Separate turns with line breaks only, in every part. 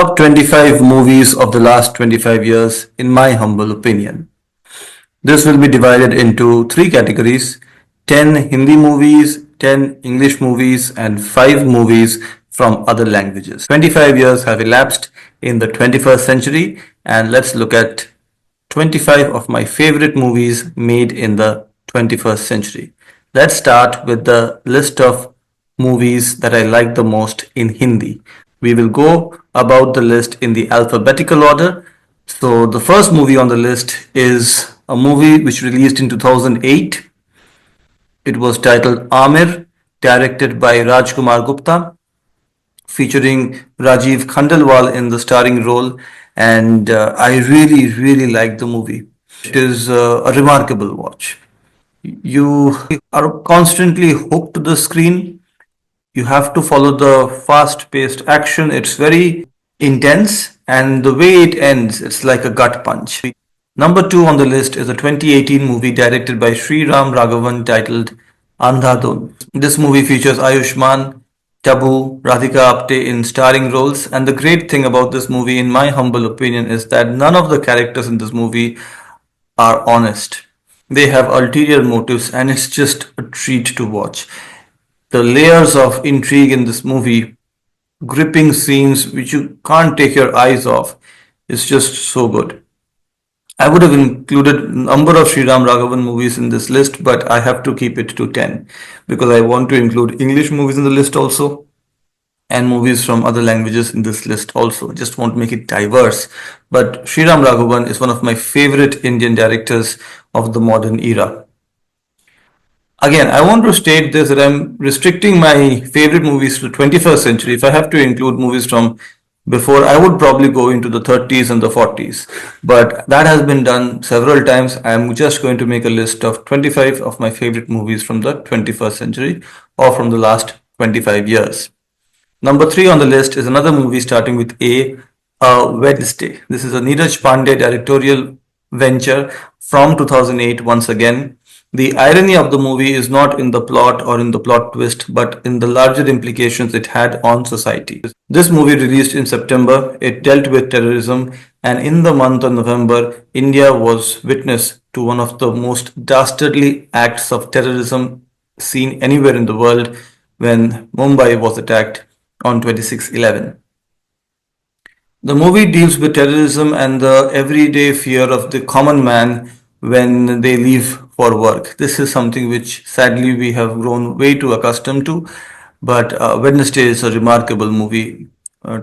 Top 25 movies of the last 25 years, in my humble opinion. This will be divided into three categories: 10 Hindi movies, 10 English movies, and 5 movies from other languages. 25 years have elapsed in the 21st century, and let's look at 25 of my favorite movies made in the 21st century. Let's start with the list of movies that I like the most in Hindi. We will go about the list in the alphabetical order. So, the first movie on the list is a movie which released in 2008. It was titled Amir, directed by Rajkumar Gupta, featuring Rajiv Khandelwal in the starring role, and I really like the movie. It is a remarkable watch. You are constantly hooked to the screen. You have to follow the fast-paced action. It's very intense, and the way it ends, it's like a gut punch. Number two on the list is a 2018 movie directed by Sri Ram Raghavan titled Andhadhun. This movie features Ayushmann, Tabu, Radhika Apte in starring roles, and the great thing about this movie, in my humble opinion, is that none of the characters in this movie are honest. They have ulterior motives, and it's just a treat to watch. The layers of intrigue in this movie, gripping scenes which you can't take your eyes off, is just so good. I would have included a number of Sriram Raghavan movies in this list, but I have to keep it to 10 because I want to include English movies in the list also and movies from other languages in this list also. Just want to make it diverse. But Sriram Raghavan is one of my favorite Indian directors of the modern era. Again, I want to state this that I'm restricting my favorite movies to 21st century. If I have to include movies from before, I would probably go into the 30s and the 40s. But that has been done several times. I'm just going to make a list of 25 of my favorite movies from the 21st century or from the last 25 years. Number three on the list is another movie starting with Wednesday. This is a Neeraj Pandey directorial venture from 2008 once again. The irony of the movie is not in the plot or in the plot twist, but in the larger implications it had on society. This movie released in September. It dealt with terrorism, and in the month of November, India was witness to one of the most dastardly acts of terrorism seen anywhere in the world when Mumbai was attacked on 26/11. The movie deals with terrorism and the everyday fear of the common man when they leave for work. This is something which sadly we have grown way too accustomed to, but Wednesday is a remarkable movie.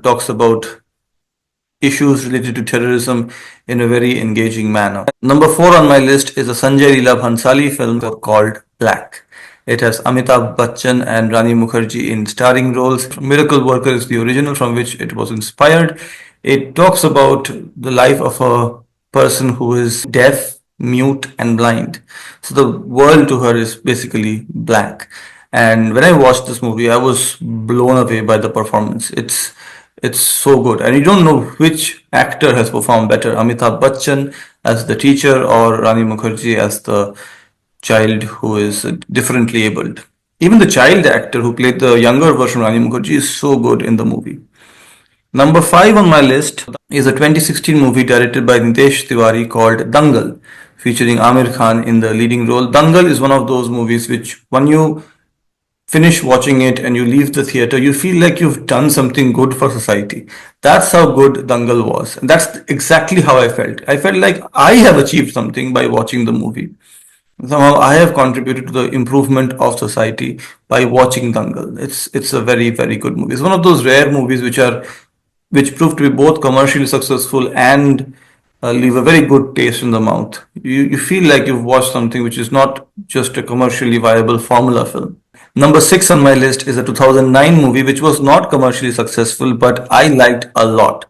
Talks about issues related to terrorism in a very engaging manner. Number four on my list is a Sanjay Leela Bhansali film called Black. It has Amitabh Bachchan and Rani Mukherjee in starring roles. Miracle Worker is the original from which it was inspired. It talks about the life of a person who is deaf, mute, and blind. So the world to her is basically black. And when I watched this movie, I was blown away by the performance. It's so good, and you don't know which actor has performed better: Amitabh Bachchan as the teacher or Rani Mukherjee as the child who is differently abled. Even the child actor who played the younger version of Rani Mukherjee is so good in the movie. Number five on my list is a 2016 movie directed by Nitesh Tiwari called Dangal, featuring Amir Khan in the leading role. Dangal is one of those movies which, when you finish watching it and you leave the theater, you feel like you've done something good for society. That's how good Dangal was. And that's exactly how I felt. I felt like I have achieved something by watching the movie. Somehow I have contributed to the improvement of society by watching Dangal. It's a very good movie. It's one of those rare movies which prove to be both commercially successful and leave a very good taste in the mouth. You feel like you've watched something which is not just a commercially viable formula film. Number six on my list is a 2009 movie which was not commercially successful, but I liked a lot.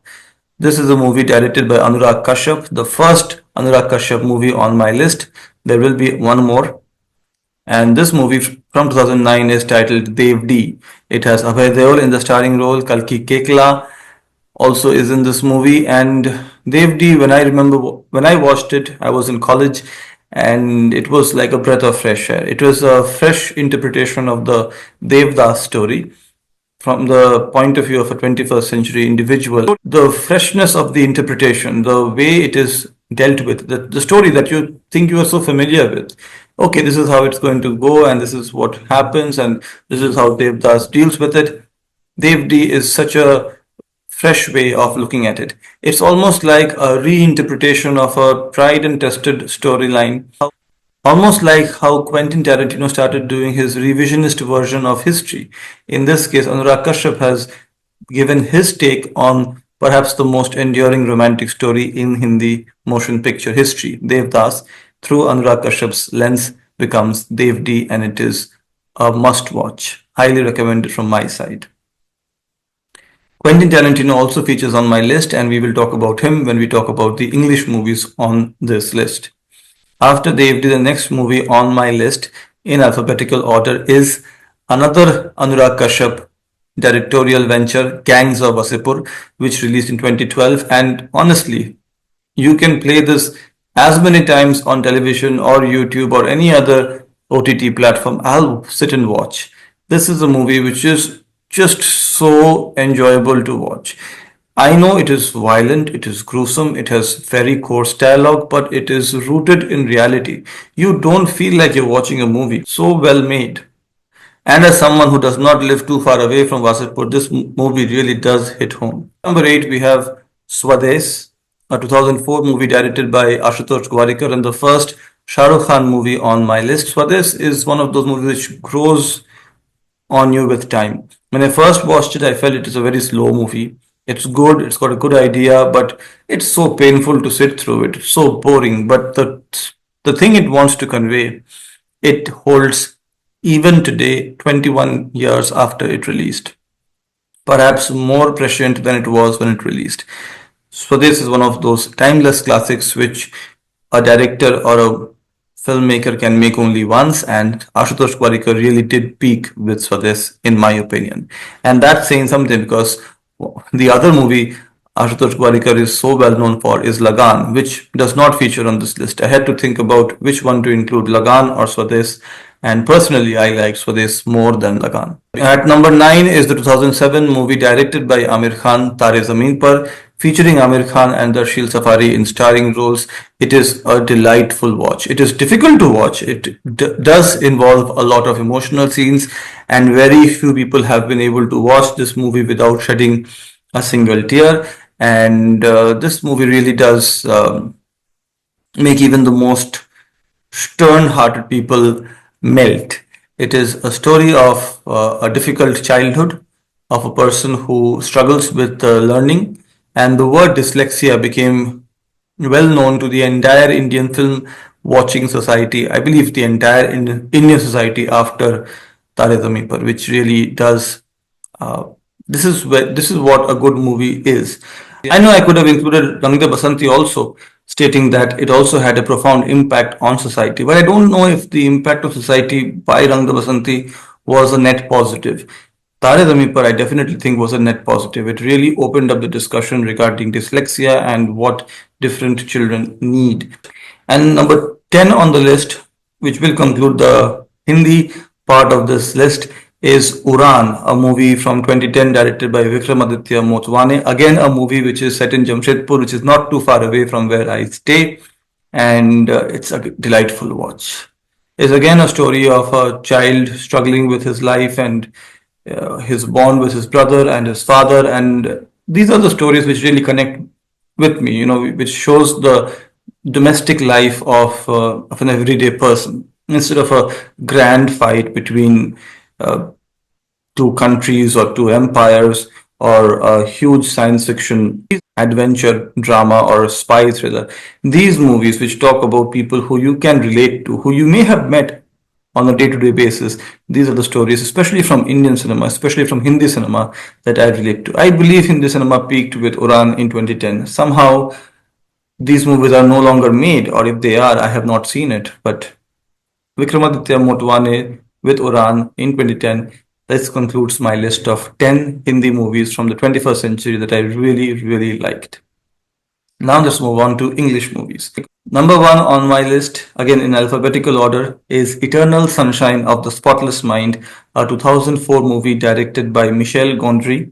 This is a movie directed by Anurag Kashyap, the first Anurag Kashyap movie on my list. There will be one more. And this movie from 2009 is titled Dev D. It has Abhay Deol in the starring role. Kalki Kekla also is in this movie. And Dev D, when I remember when I watched it, I was in college, and it was like a breath of fresh air. It was a fresh interpretation of the Devdas story. from the point of view of a 21st century individual, the freshness of the interpretation, the way it is dealt with, the story that you think you are so familiar with. Okay, this is how it's going to go, and this is what happens, and this is how Devdas deals with it. Devdi is such a fresh way of looking at it. It's almost like a reinterpretation of a tried and tested storyline, almost like how Quentin Tarantino started doing his revisionist version of history. In this case, Anurag Kashyap has given his take on perhaps the most enduring romantic story in Hindi motion picture history, Devdas, through Anurag Kashyap's lens becomes Devdi, and it is a must watch. Highly recommended from my side. Quentin Tarantino also features on my list, and we will talk about him when we talk about the English movies on this list. After Devdi, the next movie on my list in alphabetical order is another Anurag Kashyap directorial venture, Gangs of Wasseypur, which released in 2012. And honestly, you can play this as many times on television or YouTube or any other OTT platform. I'll sit and watch. This is a movie which is just so enjoyable to watch. I know it is violent, it is gruesome, it has very coarse dialogue, but it is rooted in reality. You don't feel like you're watching a movie. So well made. And as someone who does not live too far away from Wasipur, this movie really does hit home. Number 8, we have Swades, a 2004 movie directed by Ashutosh Gwarikar and the first Shah Rukh Khan movie on my list. Swades is one of those movies which grows on you with time. When I first watched it, I felt it is a very slow movie. It's good, it's got a good idea, but it's so painful to sit through it. It's so boring. But the thing it wants to convey, it holds even today, 21 years after it released. Perhaps more prescient than it was when it released. So this is one of those timeless classics which a director or a filmmaker can make only once, and Ashutosh Gwarikar really did peak with Swades, in my opinion. And that's saying something because the other movie Ashutosh Gwarikar is so well known for is Lagan, which does not feature on this list. I had to think about which one to include, Lagan or Swades, and personally I like Swades more than Lagan. At number 9 is the 2007 movie directed by Amir Khan, Tare Zameen Par, featuring Amir Khan and Darshil Safari in starring roles. It is a delightful watch. It is difficult to watch. It does involve a lot of emotional scenes, and very few people have been able to watch this movie without shedding a single tear. And this movie really does make even the most stern-hearted people melt. It is a story of a difficult childhood of a person who struggles with learning, and the word dyslexia became well known to the entire Indian film watching society. I believe the entire Indian society after Tare Zameen Par, which really does. Uh, this is what a good movie is. I know I could have included Rang De Basanti also, stating that it also had a profound impact on society. But I don't know if the impact of society by Rang De Basanti was a net positive. Tare Zameen Par, I definitely think, was a net positive. It really opened up the discussion regarding dyslexia and what different children need. And number 10 on the list, which will conclude the Hindi part of this list, is Uran, a movie from 2010 directed by Vikramaditya Motwane. Again, a movie which is set in Jamshedpur, which is not too far away from where I stay, and it's a delightful watch. It's again a story of a child struggling with his life and his bond with his brother and his father, and these are the stories which really connect with me, which shows the domestic life of an everyday person instead of a grand fight between two countries or two empires or a huge science fiction adventure drama or spy thriller. These movies which talk about people who you can relate to, who you may have met on a day-to-day basis, these are the stories, especially from Indian cinema, especially from Hindi cinema, that I relate to. I believe Hindi cinema peaked with Uran in 2010. Somehow these movies are no longer made, or if they are, I have not seen it. But Vikramaditya Motwane with Uran in 2010. This concludes my list of 10 Hindi movies from the 21st century that I really, really liked. Now let's move on to English movies. Number one on my list, again in alphabetical order, is Eternal Sunshine of the Spotless Mind, a 2004 movie directed by Michel Gondry,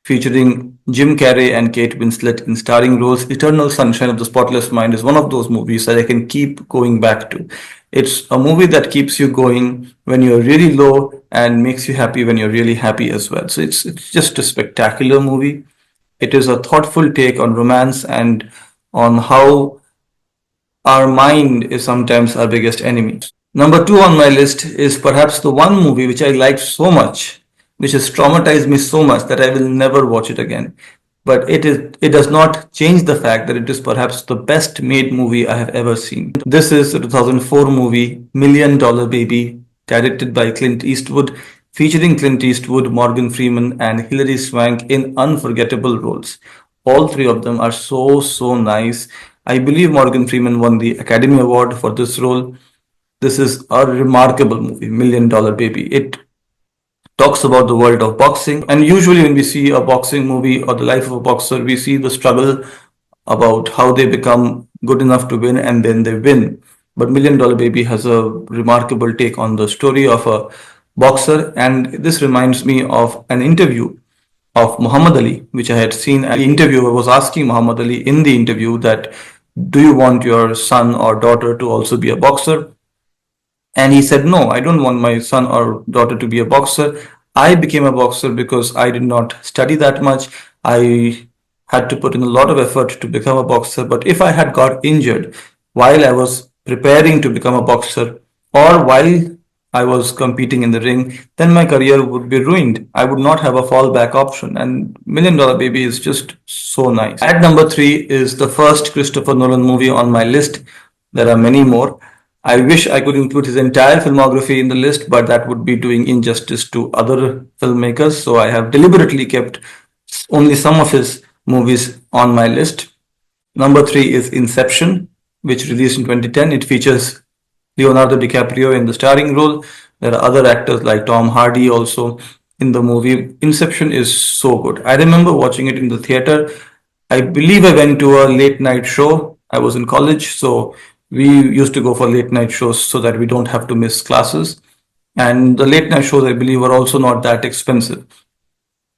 featuring Jim Carrey and Kate Winslet in starring roles. Eternal Sunshine of the Spotless Mind is one of those movies that I can keep going back to. It's a movie that keeps you going when you're really low and makes you happy when you're really happy as well. So it's just a spectacular movie. It is a thoughtful take on romance and on how our mind is sometimes our biggest enemy. Number two on my list is perhaps the one movie which I liked so much, which has traumatized me so much that I will never watch it again. But it does not change the fact that it is perhaps the best made movie I have ever seen. This is the 2004 movie Million Dollar Baby, directed by Clint Eastwood, featuring Clint Eastwood, Morgan Freeman, and Hilary Swank in unforgettable roles. All three of them are so nice. I believe Morgan Freeman won the Academy Award for this role. This is a remarkable movie, Million Dollar Baby. It talks about the world of boxing. And usually, when we see a boxing movie or the life of a boxer, we see the struggle about how they become good enough to win and then they win. But Million Dollar Baby has a remarkable take on the story of a boxer. And this reminds me of an interview of Muhammad Ali, which I had seen. The interviewer was asking Muhammad Ali in the interview that, do you want your son or daughter to also be a boxer? And he said, no, I don't want my son or daughter to be a boxer. I became a boxer because I did not study that much. I had to put in a lot of effort to become a boxer. But if I had got injured while I was preparing to become a boxer or while I was competing in the ring, then my career would be ruined. I would not have a fallback option. And Million Dollar Baby is just so nice. At number three is the first Christopher Nolan movie on my list. There are many more. I wish I could include his entire filmography in the list, but that would be doing injustice to other filmmakers. So I have deliberately kept only some of his movies on my list. Number three is Inception, which released in 2010. It features Leonardo DiCaprio in the starring role. There are other actors like Tom Hardy also in the movie. Inception is so good. I remember watching it in the theater. I believe I went to a late night show. I was in college, so we used to go for late night shows so that we don't have to miss classes. And the late night shows, I believe, were also not that expensive.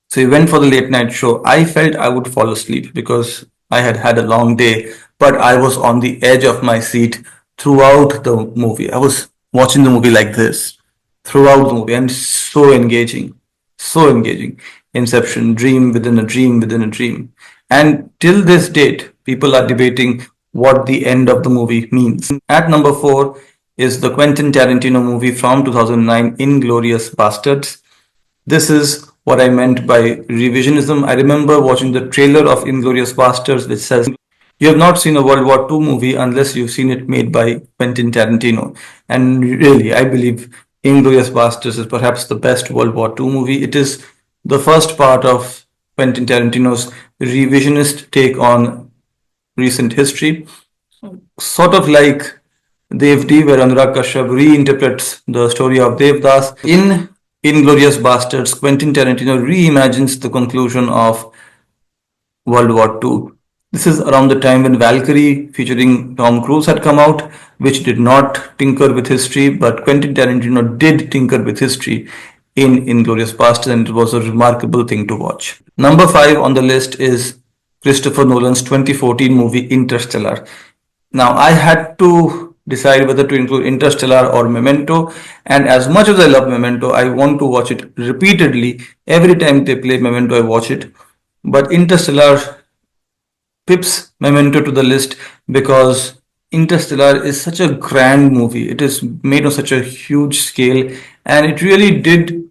So we went for the late night show. I felt I would fall asleep because I had had a long day, but I was on the edge of my seat throughout the movie. I was watching the movie like this throughout the movie and so engaging, so engaging. Inception, dream within a dream within a dream. And till this date, people are debating what the end of the movie means. At number four is the Quentin Tarantino movie from 2009, Inglourious Bastards. This is what I meant by revisionism. I remember watching the trailer of Inglourious Bastards, which says, you have not seen a World War II movie unless you've seen it made by Quentin Tarantino. And really, I believe Inglourious Bastards is perhaps the best World War II movie. It is the first part of Quentin Tarantino's revisionist take on recent history, sort of like Devdi, where Anurag Kashyap reinterprets the story of Devdas. In Inglourious Bastards, Quentin Tarantino reimagines the conclusion of World War II. This is around the time when Valkyrie, featuring Tom Cruise, had come out, which did not tinker with history, but Quentin Tarantino did tinker with history in Inglourious Bastards, and it was a remarkable thing to watch. Number five on the list is Christopher Nolan's 2014 movie Interstellar. Now, I had to decide whether to include Interstellar or Memento, and as much as I love Memento, I want to watch it repeatedly. Every time they play Memento, I watch it. But Interstellar pips Memento to the list because Interstellar is such a grand movie. It is made on such a huge scale, and it really did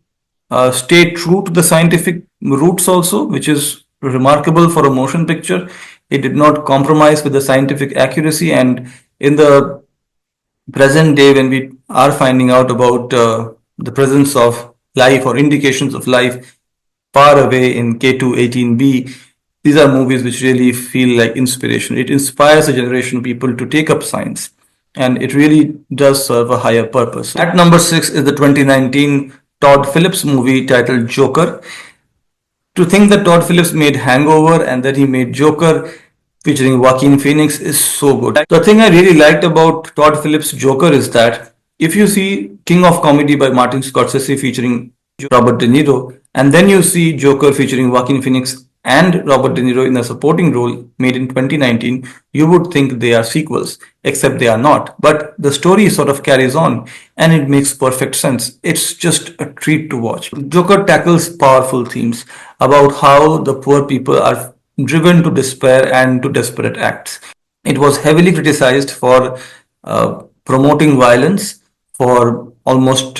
stay true to the scientific roots also, which is remarkable for a motion picture. It did not compromise with the scientific accuracy, and in the present day, when we are finding out about the presence of life or indications of life far away in K2-18b, these are movies which really feel like inspiration. It inspires a generation of people to take up science, and it really does serve a higher purpose. At number six is the 2019 Todd Phillips movie titled Joker. To think that Todd Phillips made Hangover and that he made Joker featuring Joaquin Phoenix is so good. The thing I really liked about Todd Phillips' Joker is that if you see King of Comedy by Martin Scorsese featuring Robert De Niro, and then you see Joker featuring Joaquin Phoenix and Robert De Niro in a supporting role made in 2019, you would think they are sequels, except they are not. But the story sort of carries on and it makes perfect sense. It's just a treat to watch. Joker tackles powerful themes about how the poor people are driven to despair and to desperate acts. It was heavily criticized for promoting violence, for almost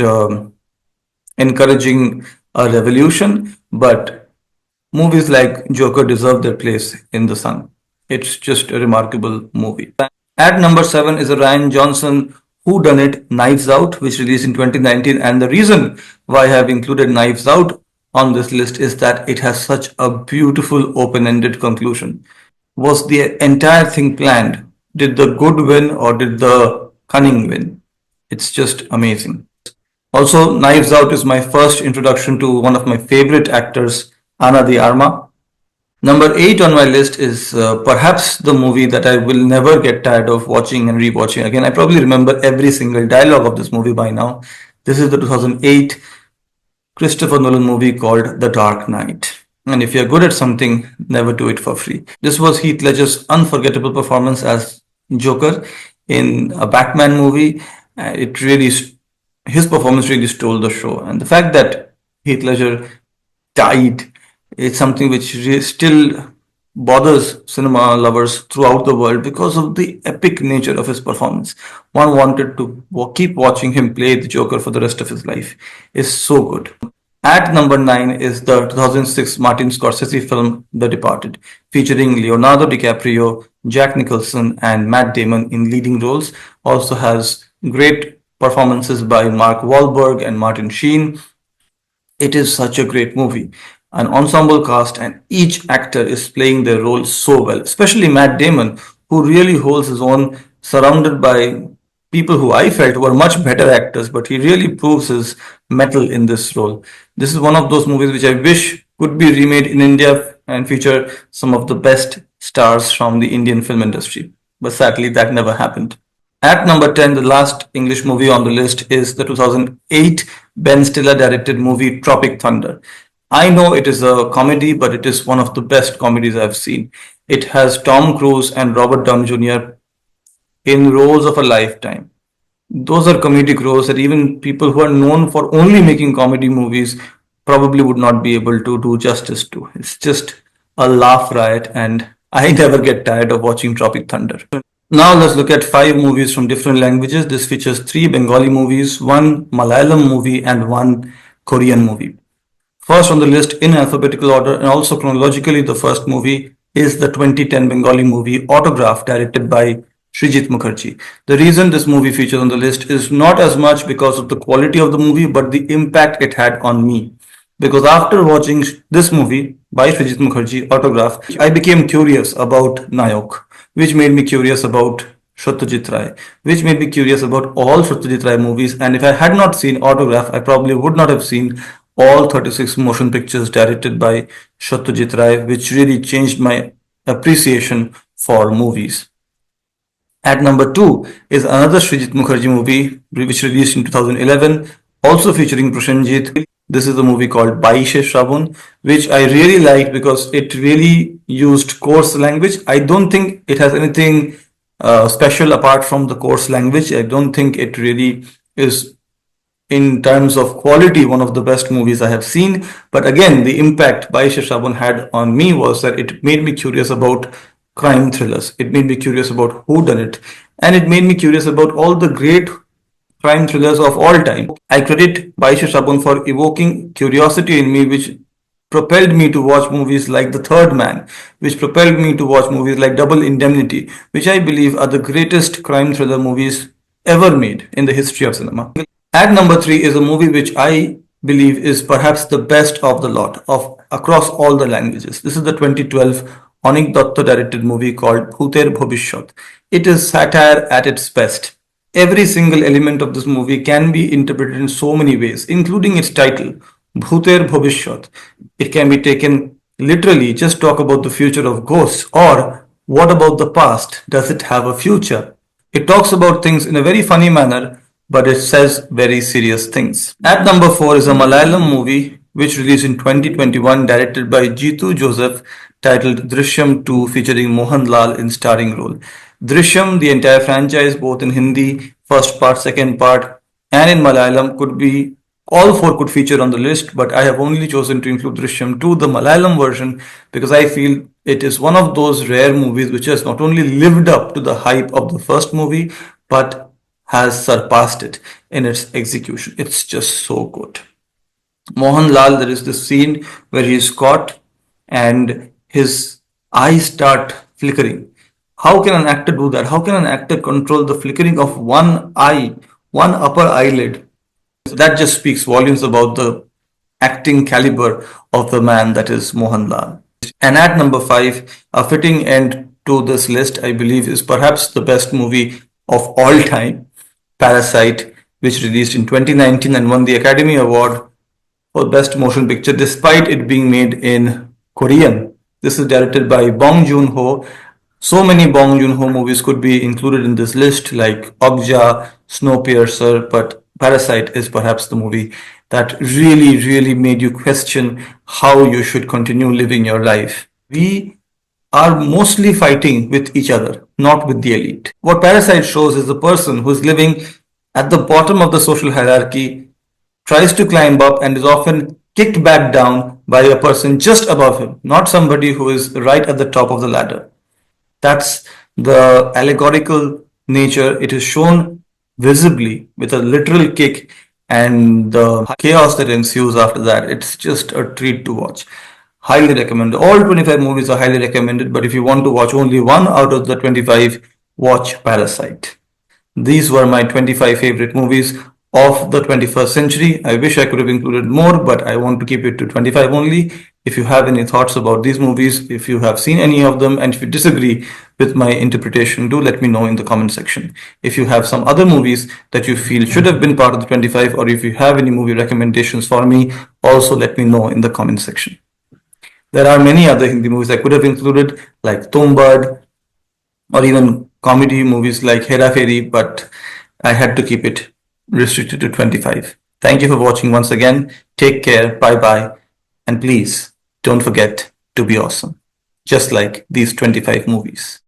encouraging a revolution, but movies like Joker deserve their place in the sun. It's just a remarkable movie. At number 7 is a Ryan Johnson Who Done It Knives Out, which released in 2019. And the reason why I have included Knives Out on this list is that it has such a beautiful open ended conclusion. Was the entire thing planned? Did the good win or did the cunning win? It's just amazing. Also, Knives Out is my first introduction to one of my favorite actors, Ana de Arma. Number 8 on my list is perhaps the movie that I will never get tired of watching and rewatching again. I probably remember every single dialogue of this movie by now. This is the 2008 Christopher Nolan movie called The Dark Knight. And if you're good at something, never do it for free. This was Heath Ledger's unforgettable performance as Joker in a Batman movie. It really, his performance really stole the show. And the fact that Heath Ledger died, it's something which still bothers cinema lovers throughout the world because of the epic nature of his performance. One wanted to keep watching him play the Joker for the rest of his life. It's so good. At number 9 is the 2006 Martin Scorsese film The Departed, featuring Leonardo DiCaprio, Jack Nicholson, and Matt Damon in leading roles. Also has great performances by Mark Wahlberg and Martin Sheen. It is such a great movie. An ensemble cast, and each actor is playing their role so well, especially Matt Damon, who really holds his own, surrounded by people who I felt were much better actors, but he really proves his mettle in this role. This is one of those movies which I wish could be remade in India and feature some of the best stars from the Indian film industry. But sadly, that never happened. At number 10, the last English movie on the list is the 2008 Ben Stiller directed movie Tropic Thunder. I know it is a comedy, but it is one of the best comedies I've seen. It has Tom Cruise and Robert Downey Jr. in roles of a lifetime. Those are comedic roles that even people who are known for only making comedy movies probably would not be able to do justice to. It's just a laugh riot, and I never get tired of watching Tropic Thunder. Now let's look at 5 movies from different languages. This features 3 Bengali movies, 1 Malayalam movie, and 1 Korean movie. First on the list in alphabetical order and also chronologically, the first movie is the 2010 Bengali movie Autograph, directed by Srijit Mukherjee. The reason this movie features on the list is not as much because of the quality of the movie, but the impact it had on me. Because after watching this movie by Srijit Mukherjee, Autograph, I became curious about Nayok, which made me curious about Satyajit Ray, which made me curious about all Satyajit Ray movies. And if I had not seen Autograph, I probably would not have seen all 36 motion pictures directed by Satyajit Ray, which really changed my appreciation for movies. At number 2 is another Srijit Mukherjee movie which released in 2011, also featuring Prosenjit. This is a movie called Baishe Shravan, which I really liked because it really used coarse language. I don't think it has anything special apart from the coarse language. I don't think it really is, in terms of quality, one of the best movies I have seen. But again, the impact Baishe Shravan had on me was that it made me curious about crime thrillers. It made me curious about who done it, and it made me curious about all the great crime thrillers of all time. I credit Baishe Shravan for evoking curiosity in me, which propelled me to watch movies like The Third Man, which propelled me to watch movies like Double Indemnity, which I believe are the greatest crime thriller movies ever made in the history of cinema. At number 3 is a movie which I believe is perhaps the best of the lot of across all the languages. This is the 2012 Anik Datta directed movie called Bhuter Bhovishyat. It is satire at its best. Every single element of this movie can be interpreted in so many ways, including its title, Bhuter Bhovishyat. It can be taken literally, just talk about the future of ghosts, or What about the past? Does it have a future? It talks about things in a very funny manner, but it says very serious things. At number 4 is a Malayalam movie which released in 2021, directed by Jitu Joseph, titled Drishyam 2, featuring Mohan Lal in starring role. Drishyam, the entire franchise, both in Hindi, first part, second part, and in Malayalam, could be all four could feature on the list, but I have only chosen to include Drishyam 2, the Malayalam version, because I feel it is one of those rare movies which has not only lived up to the hype of the first movie, but has surpassed it in its execution. It's just so good. Mohan Lal, there is this scene where he is caught and his eyes start flickering. How can an actor do that? How can an actor control the flickering of one eye, one upper eyelid? That just speaks volumes about the acting caliber of the man that is Mohan Lal. And at number 5, a fitting end to this list, I believe, is perhaps the best movie of all time, Parasite, which released in 2019 and won the Academy Award for Best Motion Picture despite it being made in Korean. This is directed by Bong Joon-ho. So many Bong Joon-ho movies could be included in this list, like Okja, Snowpiercer, but Parasite is perhaps the movie that really, really made you question how you should continue living your life. We are mostly fighting with each other, not with the elite. What Parasite shows is the person who is living at the bottom of the social hierarchy, tries to climb up, and is often kicked back down by a person just above him, not somebody who is right at the top of the ladder. That's the allegorical nature. It is shown visibly with a literal kick and the chaos that ensues after that. It's just a treat to watch. Highly recommended. All 25 movies are highly recommended, but if you want to watch only one out of the 25, watch Parasite. These were my 25 favorite movies of the 21st century. I wish I could have included more, but I want to keep it to 25 only. If you have any thoughts about these movies, if you have seen any of them, and if you disagree with my interpretation, do let me know in the comment section. If you have some other movies that you feel should have been part of the 25, or if you have any movie recommendations for me, also let me know in the comment section. There are many other Hindi movies I could have included, like Tombad, or even comedy movies like Hera Fairy, but I had to keep it restricted to 25. Thank you for watching once again. Take care. Bye bye. And please don't forget to be awesome, just like these 25 movies.